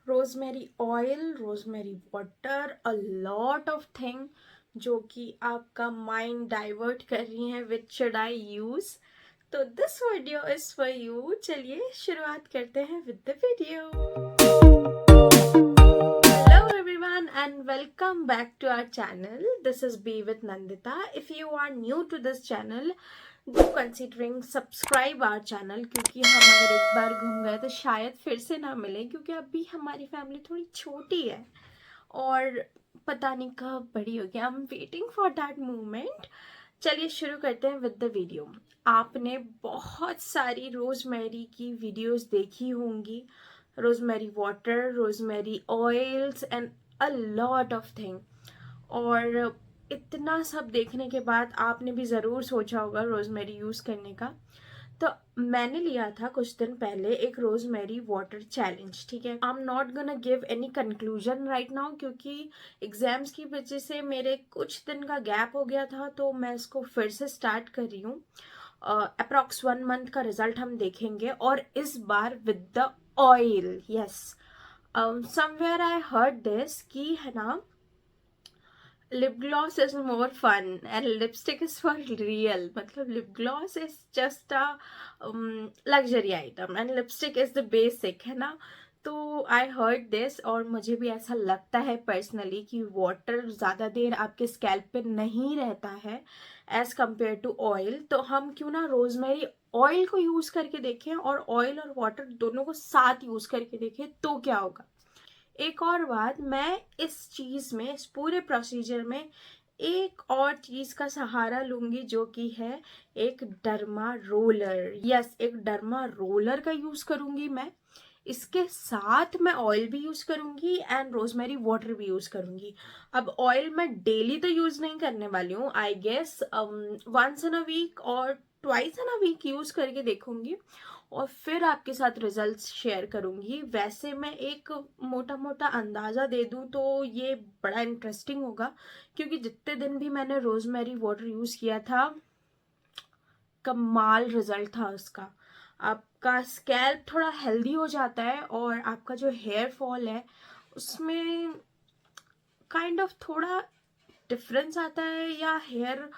Rosemary oil, rosemary water, a lot of thing जो कि आपका माइंड डाइवर्ट कर रही हैं विच शुड आई यूज। तो this video is for you. चलिए शुरुआत करते हैं with the video. Hello everyone and welcome back to our channel. This is Be with Nandita. If you are new to this channel, do considering subscribe our channel क्योंकि हम अगर एक बार घूम गए तो शायद फिर से ना मिले, क्योंकि अभी हमारी फैमिली थोड़ी छोटी है और पता नहीं कब बड़ी होगी। I am waiting for that moment. चलिए शुरू करते हैं विद द वीडियो। आपने बहुत सारी रोजमेरी की वीडियोस देखी होंगी, rosemary water, rosemary oils and a lot of thing. और इतना सब देखने के बाद आपने भी ज़रूर सोचा होगा रोजमेरी यूज़ करने का। तो मैंने लिया था कुछ दिन पहले एक रोजमेरी वाटर चैलेंज। ठीक है, आई am not gonna give any conclusion right now क्योंकि एग्जाम्स की वजह से मेरे कुछ दिन का गैप हो गया था, तो मैं इसको फिर से स्टार्ट कर रही हूँ। अप्रॉक्स 1 मंथ का रिजल्ट हम देखेंगे और इस बार with the oil. Yes, somewhere I heard this कि है ना, lip gloss is more fun and lipstick is for real. मतलब lip gloss is just a luxury item and lipstick is the basic, है ना। तो आई हर्ड दिस और मुझे भी ऐसा लगता है पर्सनली कि वाटर ज़्यादा देर आपके स्कैल्प पे नहीं रहता है एज कम्पेयर टू ऑयल। तो हम क्यों ना रोजमेरी ऑयल को यूज़ करके देखें और ऑयल और वाटर दोनों को साथ यूज़ करके देखें तो क्या होगा। एक और बात, मैं इस चीज़ में, इस पूरे प्रोसीजर में एक और चीज़ का सहारा लूंगी जो कि है एक डर्मा रोलर। यस, एक डर्मा रोलर का यूज़ करूंगी मैं। इसके साथ मैं ऑयल भी यूज़ करूंगी एंड रोजमेरी वाटर भी यूज़ करूंगी। अब ऑयल मैं डेली तो यूज़ नहीं करने वाली हूँ, I guess once in a week और twice in a week use करके देखूंगी और फिर आपके साथ रिजल्ट्स शेयर करूंगी। वैसे मैं एक मोटा मोटा अंदाज़ा दे दूं तो ये बड़ा इंटरेस्टिंग होगा क्योंकि जितने दिन भी मैंने रोजमेरी वाटर यूज़ किया था, कमाल रिजल्ट था उसका। आपका स्कैल्प थोड़ा हेल्दी हो जाता है और आपका जो हेयर फॉल है उसमें काइंड ऑफ थोड़ा डिफरेंस आता है या हेयर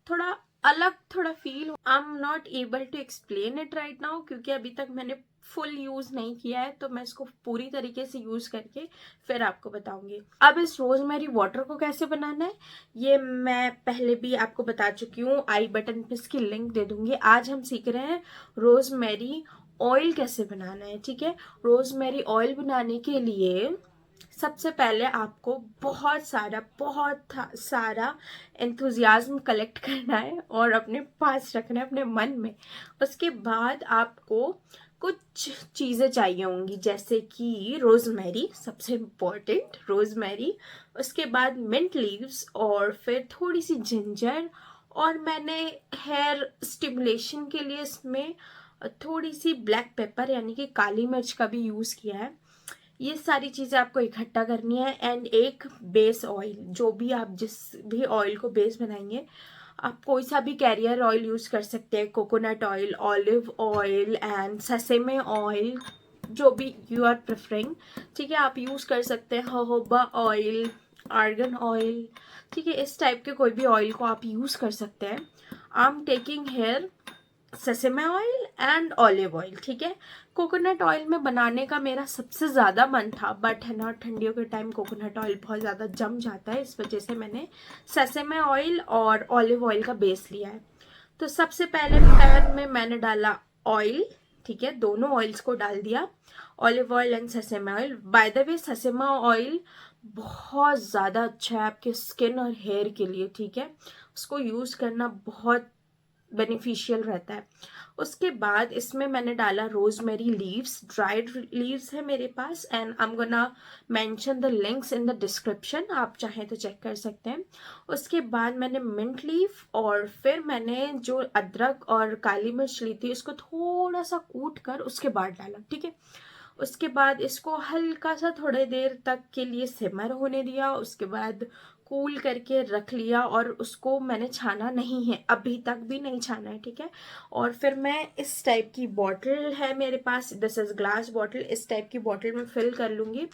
थोड़ा अलग थोड़ा feel. I am not able to explain it right now क्योंकि अभी तक मैंने फुल यूज नहीं किया है, तो मैं इसको पूरी तरीके से यूज करके फिर आपको बताऊंगी। अब इस रोजमेरी वाटर को कैसे बनाना है ये मैं पहले भी आपको बता चुकी हूँ, आई बटन पे इसकी लिंक दे दूंगी। आज हम सीख रहे हैं रोजमेरी ऑयल कैसे बनाना है। ठीक है, रोजमेरी ऑयल बनाने के लिए सबसे पहले आपको बहुत सारा एंथुजियाज्म कलेक्ट करना है और अपने पास रखना है, अपने मन में। उसके बाद आपको कुछ चीज़ें चाहिए होंगी जैसे कि रोजमेरी, सबसे इम्पोर्टेंट रोजमेरी। उसके बाद मिंट लीव्स और फिर थोड़ी सी जिंजर। और मैंने हेयर स्टिमुलेशन के लिए इसमें थोड़ी सी ब्लैक पेपर यानी कि काली मिर्च का भी यूज़ किया है। ये सारी चीज़ें आपको इकट्ठा करनी है एंड एक बेस ऑयल, जो भी आप जिस भी ऑयल को बेस बनाएंगे, आप कोई सा भी कैरियर ऑयल यूज़ कर सकते हैं, coconut oil, olive oil and sesame oil, जो भी यू आर प्रेफरिंग। ठीक है, आप यूज़ कर सकते हैं जोजोबा ऑयल, आर्गन ऑयल। ठीक है, इस टाइप के कोई भी ऑयल को आप यूज़ कर सकते हैं। I am taking hair sesame oil and olive oil. ठीक है, कोकोनट ऑयल में बनाने का मेरा सबसे ज़्यादा मन था, बट है ना ठंडियों के टाइम कोकोनट ऑयल बहुत ज़्यादा जम जाता है, इस वजह से मैंने सेसेमे ऑयल और ऑलिव ऑयल का बेस लिया है। तो सबसे पहले पैन में मैंने डाला ऑयल। ठीक है, दोनों ऑयल्स को डाल दिया, olive oil and sesame oil. By the way sesame oil बहुत ज़्यादा अच्छा है आपके स्किन और हेयर के लिए। ठीक है, उसको यूज़ करना बहुत बेनिफिशियल रहता है। उसके बाद इसमें मैंने डाला रोजमेरी लीव्स, ड्राइड लीव्स है मेरे पास and I am gonna mention the links in the description, आप चाहें तो चेक कर सकते हैं। उसके बाद मैंने मिंट लीफ और फिर मैंने जो अदरक और काली मिर्च ली थी उसको थोड़ा सा कूट कर उसके बाद डाला। ठीक है, उसके बाद इसको हल्का सा थोड़ी देर तक के लिए सिमर होने दिया। उसके बाद कूल करके रख लिया और उसको मैंने छाना नहीं है, अभी तक भी नहीं छाना है, ठीक है। और फिर मैं इस टाइप की बॉटल है मेरे पास, दिस इज ग्लास बॉटल, इस टाइप की बॉटल में फिल कर लूँगी।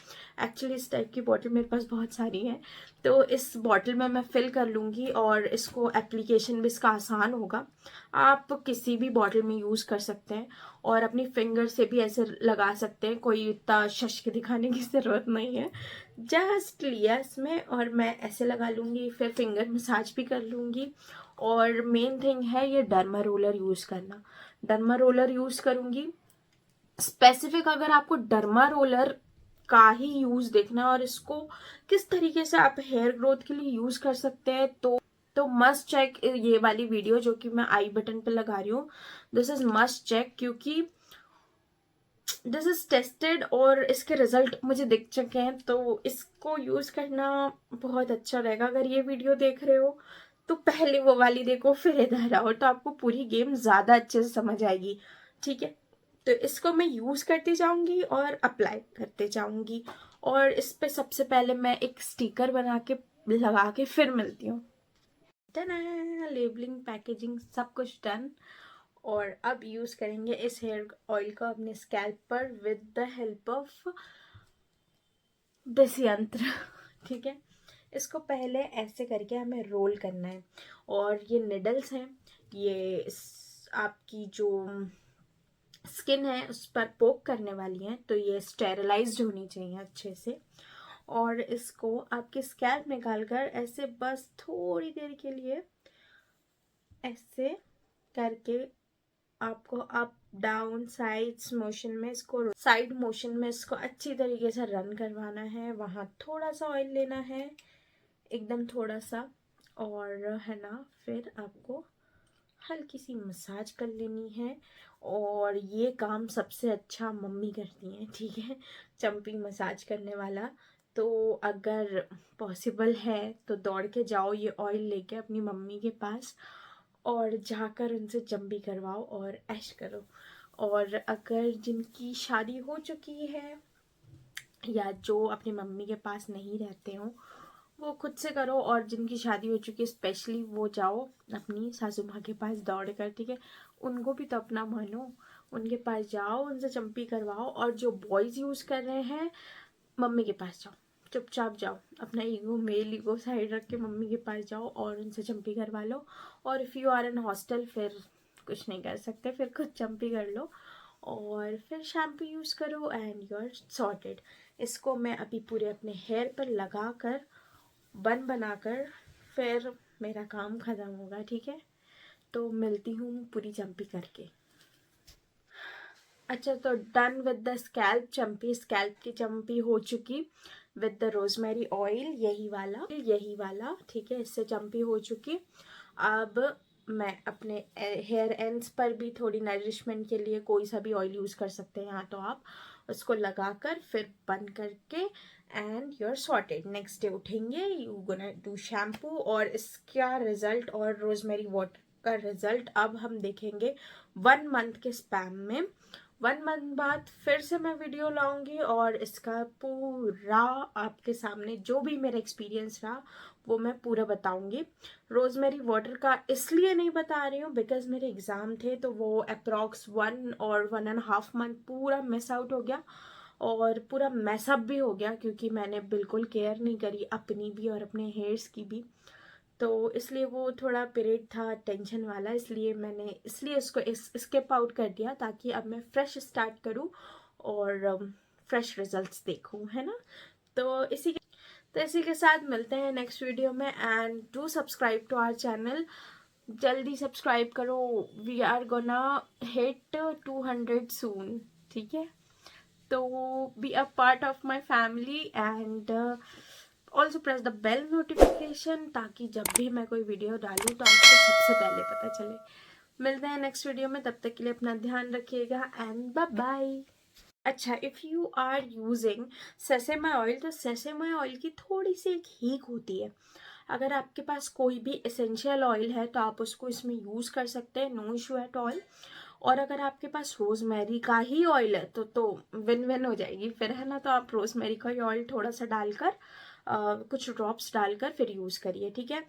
एक्चुअली इस टाइप की बॉटल मेरे पास बहुत सारी है, तो इस बॉटल में मैं फिल कर लूँगी और इसको एप्लीकेशन भी इसका आसान होगा। आप किसी भी बॉटल में यूज़ कर सकते हैं और अपनी फिंगर से भी ऐसे लगा सकते हैं, कोई इतना शश्क दिखाने की ज़रूरत नहीं है। जस्ट लिया इसमें और मैं ऐसे लगा लूँगी, फिर फिंगर मसाज भी कर लूँगी। और मेन थिंग है ये डर्मा रोलर यूज़ करना, डर्मा रोलर यूज़ करूँगी स्पेसिफिक। अगर आपको डर्मा रोलर का ही यूज़ देखना है और इसको किस तरीके से आप हेयर ग्रोथ के लिए यूज़ कर सकते हैं, तो मस्ट चेक ये वाली वीडियो जो कि मैं आई बटन पे लगा रही हूँ, दिस इज मस्ट चेक, क्योंकि दिस इज टेस्टेड और इसके रिजल्ट मुझे दिख चुके हैं, तो इसको यूज करना बहुत अच्छा रहेगा। अगर ये वीडियो देख रहे हो तो पहले वो वाली देखो, फिर इधर आओ, तो आपको पूरी गेम ज्यादा अच्छे से समझ आएगी, ठीक है। तो इसको मैं यूज करती जाऊंगी और अप्लाई करते जाऊंगी, और इस पे सबसे पहले मैं एक स्टिकर बना के लगा के फिर मिलती हूँ। लेबलिंग, पैकेजिंग सब कुछ डन। और अब यूज करेंगे इस हेयर ऑयल को अपने स्कैल्प पर with the help of this यंत्र ठीक है। इसको पहले ऐसे करके हमें रोल करना है, और ये निडल्स हैं, ये आपकी जो स्किन है उस पर पोक करने वाली हैं, तो ये स्टेरिलाइज्ड होनी चाहिए अच्छे से। और इसको आपके स्कैल्प निकाल कर ऐसे बस थोड़ी देर के लिए ऐसे करके आपको अप डाउन साइड्स मोशन में इसको, साइड मोशन में इसको अच्छी तरीके से रन करवाना है। वहाँ थोड़ा सा ऑयल लेना है, एकदम थोड़ा सा, और है ना, फिर आपको हल्की सी मसाज कर लेनी है। और ये काम सबसे अच्छा मम्मी करती हैं, ठीक है, चंपी मसाज करने वाला। तो अगर पॉसिबल है तो दौड़ के जाओ ये ऑयल लेके अपनी मम्मी के पास और जाकर उनसे चंपी करवाओ और ऐश करो। और अगर जिनकी शादी हो चुकी है या जो अपनी मम्मी के पास नहीं रहते हो वो खुद से करो, और जिनकी शादी हो चुकी है स्पेशली वो जाओ अपनी सासू माँ के पास दौड़ कर, ठीक है, उनको भी तो अपना मानो, उनके पास जाओ, उनसे चंपी करवाओ। और जो बॉयज यूज कर रहे हैं मम्मी के पास जाओ, चुपचाप जाओ, अपना ईगो, मेल ईगो साइड रख के मम्मी के पास जाओ और उनसे चंपी करवा लो। और if you are in hostel फिर कुछ नहीं कर सकते, फिर खुद चंपी कर लो और फिर शैम्पू यूज़ करो एंड यू आर सॉर्टेड। इसको मैं अभी पूरे अपने हेयर पर लगा कर बन बनाकर फिर मेरा काम ख़त्म होगा, ठीक है। तो मिलती हूँ पूरी चंपी करके। अच्छा, तो done with the scalp champi, scalp की चंपी हो चुकी विद द रोजमेरी ऑयल, यही वाला, ठीक है, इससे चंपी हो चुकी। अब मैं अपने हेयर एंड्स पर भी थोड़ी नरिशमेंट के लिए कोई सा भी ऑयल यूज़ कर सकते हैं यहाँ, तो आप उसको लगाकर फिर बंद करके and you are sorted. Next day उठेंगे, यू गोना डू शैम्पू, और इसका रिजल्ट और रोजमेरी वाटर का रिजल्ट अब हम देखेंगे 1 मंथ के स्पैम में। 1 मंथ बाद फिर से मैं वीडियो लाऊंगी और इसका पूरा आपके सामने जो भी मेरा एक्सपीरियंस रहा वो मैं पूरा बताऊंगी। रोजमेरी वाटर का इसलिए नहीं बता रही हूँ बिकॉज मेरे एग्ज़ाम थे, तो वो अप्रॉक्स 1 और 1.5 मंथ पूरा मिस आउट हो गया और पूरा मैसअप भी हो गया, क्योंकि मैंने बिल्कुल केयर नहीं करी अपनी भी और अपने हेयर्स की भी। तो इसलिए वो थोड़ा पीरियड था टेंशन वाला, इसलिए उसको स्किप आउट कर दिया, ताकि अब मैं फ्रेश स्टार्ट करूँ और फ्रेश रिजल्ट्स देखूँ, है ना। तो इसी के साथ मिलते हैं नेक्स्ट वीडियो में, and do subscribe to our channel. जल्दी सब्सक्राइब करो, we are gonna hit 200 soon, ठीक है। तो be a part of my family and also press the bell notification, ताकि जब भी मैं कोई वीडियो डालूँ तो आपको सबसे पहले पता चले। मिलते हैं नेक्स्ट वीडियो में, तब तक के लिए अपना ध्यान रखिएगा एंड बाय बाय। अच्छा, if you are using sesame oil, तो सेसेमी ऑयल की थोड़ी सी एक हीक होती है। अगर आपके पास कोई भी एसेंशियल ऑयल है तो आप उसको इसमें यूज़ कर सकते हैं, नो इशू एट ऑल। और अगर आपके पास रोजमेरी का ही ऑयल है तो विन विन हो जाएगी फिर, है ना। तो आप रोजमेरी का ही ऑयल थोड़ा सा डालकर कुछ ड्रॉप्स डालकर फिर यूज़ करिए, ठीक है।